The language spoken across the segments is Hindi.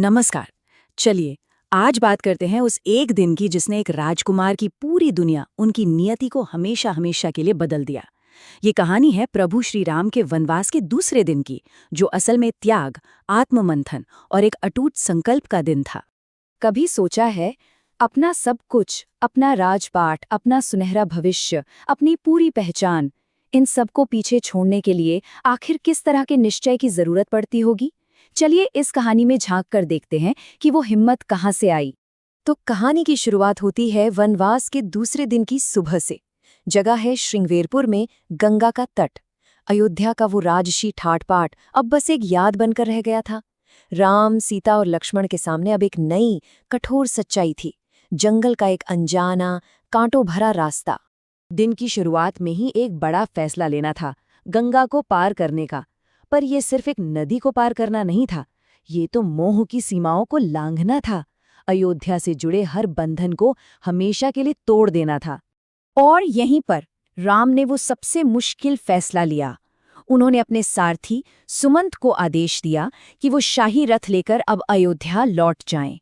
नमस्कार। चलिए, आज बात करते हैं उस एक दिन की जिसने एक राजकुमार की पूरी दुनिया, उनकी नियति को हमेशा हमेशा के लिए बदल दिया। ये कहानी है प्रभु श्री राम के वनवास के दूसरे दिन की, जो असल में त्याग, आत्ममंथन और एक अटूट संकल्प का दिन था। कभी सोचा है, अपना सब कुछ, अपना राजपाट, अपना सुनहरा भविष्य, अपनी पूरी पहचान, इन सबको पीछे छोड़ने के लिए आखिर किस तरह के निश्चय की जरूरत पड़ती होगी? चलिए इस कहानी में झांक कर देखते हैं कि वो हिम्मत कहाँ से आई। तो कहानी की शुरुआत होती है वनवास के दूसरे दिन की सुबह से। जगह है श्रृंगवेरपुर में, गंगा का तट। अयोध्या का वो राजसी ठाट-बाट अब बस एक याद बनकर रह गया था। राम, सीता और लक्ष्मण के सामने अब एक नई, कठोर सच्चाई थी। जंगल का एक अनजाना, कांटों भरा रास्ता। दिन की शुरुआत में ही एक बड़ा फैसला लेना था, गंगा को पार करने का। पर यह सिर्फ एक नदी को पार करना नहीं था, ये तो मोह की सीमाओं को लांघना था। अयोध्या से जुड़े हर बंधन को हमेशा के लिए तोड़ देना था। और यहीं पर राम ने वो सबसे मुश्किल फैसला लिया। उन्होंने अपने सारथी सुमंत को आदेश दिया कि वो शाही रथ लेकर अब अयोध्या लौट जाएं।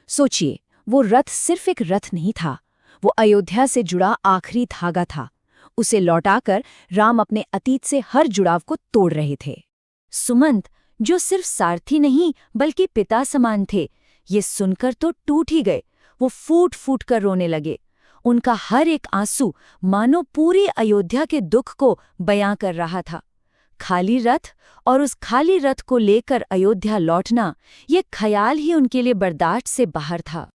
सोचिए, वो रथ सिर्फ एक रथ नहीं था, वो अयोध्या से जुड़ा आखिरी धागा था। उसे लौटाकर राम अपने अतीत से हर जुड़ाव को तोड़ रहे थे। सुमंत, जो सिर्फ सारथी नहीं बल्कि पिता समान थे, ये सुनकर तो टूट ही गए। वो फूट फूट कर रोने लगे। उनका हर एक आंसू मानो पूरी अयोध्या के दुख को बयां कर रहा था। खाली रथ और उस खाली रथ को लेकर अयोध्या लौटना, ये ख्याल ही उनके लिए बर्दाश्त से बाहर था।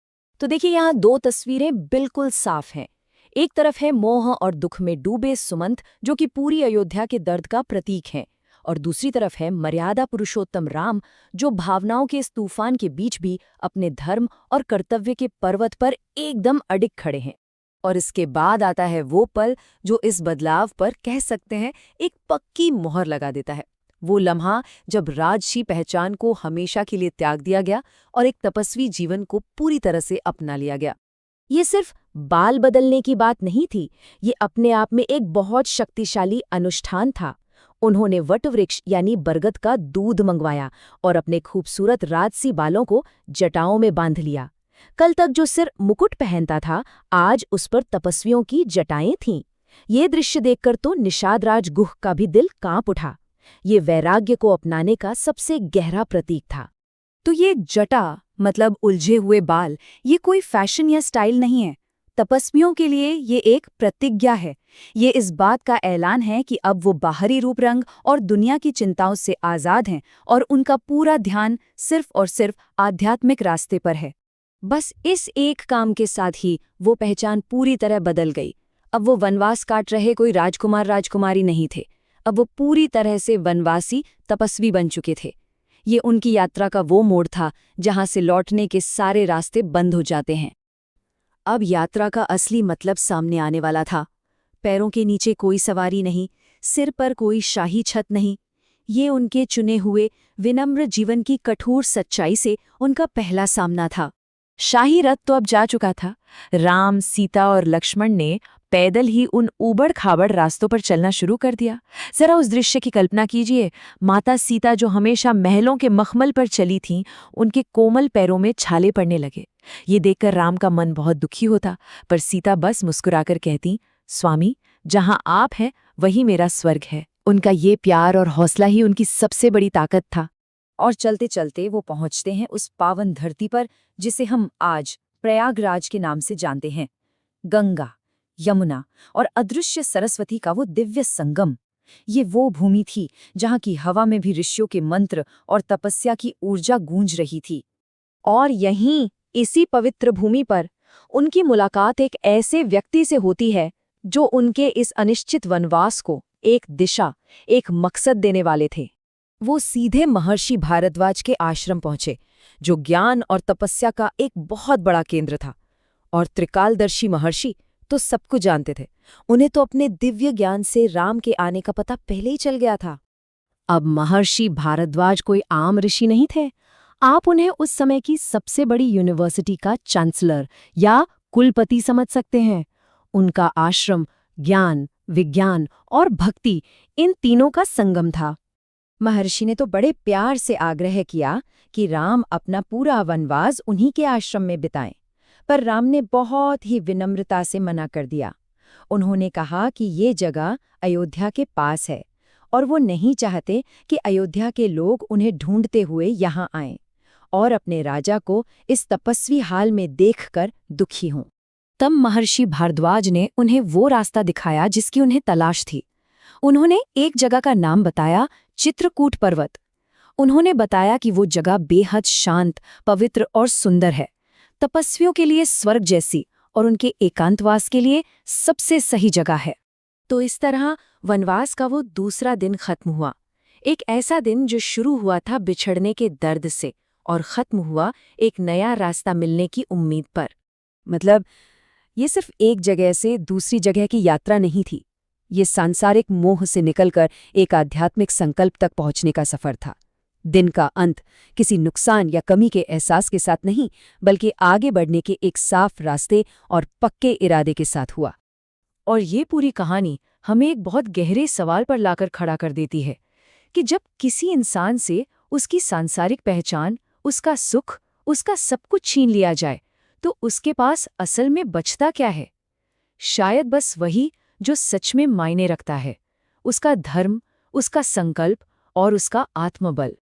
तो देखिए, यहाँ दो तस्वीरें बिल्कुल साफ हैं। एक तरफ है मोह और दुख में डूबे सुमंत, जो कि पूरी अयोध्या के दर्द का प्रतीक हैं, और दूसरी तरफ है मर्यादा पुरुषोत्तम राम, जो भावनाओं के इस तूफान के बीच भी अपने धर्म और कर्तव्य के पर्वत पर एकदम अडिग खड़े हैं। और इसके बाद आता है वो पल जो इस बदलाव पर कह सकते हैं एक पक्की मोहर लगा देता है। वो लम्हा जब राजसी पहचान को हमेशा के लिए त्याग दिया गया और एक तपस्वी जीवन को पूरी तरह से अपना लिया गया। ये सिर्फ बाल बदलने की बात नहीं थी, ये अपने आप में एक बहुत शक्तिशाली अनुष्ठान था। उन्होंने वटवृक्ष यानी बरगद का दूध मंगवाया और अपने खूबसूरत राजसी बालों को जटाओं में बांध लिया। कल तक जो सिर मुकुट पहनता था, आज उस पर तपस्वियों की जटाएं थीं। ये दृश्य देखकर तो निषादराज गुह का भी दिल कांप उठा। ये वैराग्य को अपनाने का सबसे गहरा प्रतीक था। तो ये जटा मतलब उलझे हुए बाल, ये कोई फैशन या स्टाइल नहीं है। तपस्वियों के लिए ये एक प्रतिज्ञा है। ये इस बात का ऐलान है कि अब वो बाहरी रूप रंग और दुनिया की चिंताओं से आज़ाद हैं और उनका पूरा ध्यान सिर्फ और सिर्फ आध्यात्मिक रास्ते पर है। बस इस एक काम के साथ ही वो पहचान पूरी तरह बदल गई। अब वो वनवास काट रहे कोई राजकुमार राजकुमारी नहीं थे। अब वो पूरी तरह से वनवासी तपस्वी बन चुके थे। ये उनकी यात्रा का वो मोड़ था जहां से लौटने के सारे रास्ते बंद हो जाते हैं। अब यात्रा का असली मतलब सामने आने वाला था। पैरों के नीचे कोई सवारी नहीं, सिर पर कोई शाही छत नहीं। ये उनके चुने हुए विनम्र जीवन की कठोर सच्चाई से उनका पहला सामना था। शाही रथ तो अब जा चुका था। राम, सीता और लक्ष्मण ने पैदल ही उन ऊबड़-खाबड़ रास्तों पर चलना शुरू कर दिया। जरा उस दृश्य की कल्पना कीजिए। माता सीता जो हमेशा महलों के मखमल पर चली थीं, उनके कोमल पैरों में छाले पड़ने लगे। ये देखकर राम का मन बहुत दुखी होता, पर सीता बस मुस्कुराकर कहती, स्वामी, जहां आप हैं वही मेरा स्वर्ग है। उनका ये प्यार और हौसला ही उनकी सबसे बड़ी ताकत था। और चलते चलते वो पहुंचते हैं उस पावन धरती पर जिसे हम आज प्रयागराज के नाम से जानते हैं। गंगा, यमुना और अदृश्य सरस्वती का वो दिव्य संगम। ये वो भूमि थी जहां की हवा में भी ऋषियों के मंत्र और तपस्या की ऊर्जा गूंज रही थी। और यहीं, इसी पवित्र भूमि पर, उनकी मुलाकात एक ऐसे व्यक्ति से होती है जो उनके इस अनिश्चित वनवास को एक दिशा, एक मकसद देने वाले थे। वो सीधे महर्षि भारद्वाज के आश्रम पहुंचे, जो ज्ञान और तपस्या का एक बहुत बड़ा केंद्र था। और त्रिकालदर्शी महर्षि तो सबको जानते थे। उन्हें तो अपने दिव्य ज्ञान से राम के आने का पता पहले ही चल गया था। अब महर्षि भारद्वाज कोई आम ऋषि नहीं थे। आप उन्हें उस समय की सबसे बड़ी यूनिवर्सिटी का चांसलर या कुलपति समझ सकते हैं। उनका आश्रम ज्ञान, विज्ञान और भक्ति, इन तीनों का संगम था। महर्षि ने तो बड़े प्यार से आग्रह किया कि राम अपना पूरा वनवास उन्हीं के आश्रम में बिताएं, पर राम ने बहुत ही विनम्रता से मना कर दिया। उन्होंने कहा कि ये जगह अयोध्या के पास है और वो नहीं चाहते कि अयोध्या के लोग उन्हें ढूंढते हुए यहाँ आएं और अपने राजा को इस तपस्वी हाल में देखकर दुखी हों। तब महर्षि भारद्वाज ने उन्हें वो रास्ता दिखाया जिसकी उन्हें तलाश थी। उन्होंने एक जगह का नाम बताया, चित्रकूट पर्वत। उन्होंने बताया कि वो जगह बेहद शांत, पवित्र और सुंदर है, तपस्वियों के लिए स्वर्ग जैसी और उनके एकांतवास के लिए सबसे सही जगह है। तो इस तरह वनवास का वो दूसरा दिन खत्म हुआ। एक ऐसा दिन जो शुरू हुआ था बिछड़ने के दर्द से और खत्म हुआ एक नया रास्ता मिलने की उम्मीद पर। मतलब ये सिर्फ एक जगह से दूसरी जगह की यात्रा नहीं थी, ये सांसारिक मोह से निकलकर एक आध्यात्मिक संकल्प तक पहुंचने का सफर था। दिन का अंत किसी नुकसान या कमी के एहसास के साथ नहीं, बल्कि आगे बढ़ने के एक साफ रास्ते और पक्के इरादे के साथ हुआ। और ये पूरी कहानी हमें एक बहुत गहरे सवाल पर लाकर खड़ा कर देती है कि जब किसी इंसान से उसकी सांसारिक पहचान, उसका सुख, उसका सब कुछ छीन लिया जाए, तो उसके पास असल में बचता क्या है? शायद बस वही जो सच में मायने रखता है, उसका धर्म, उसका संकल्प और उसका आत्मबल।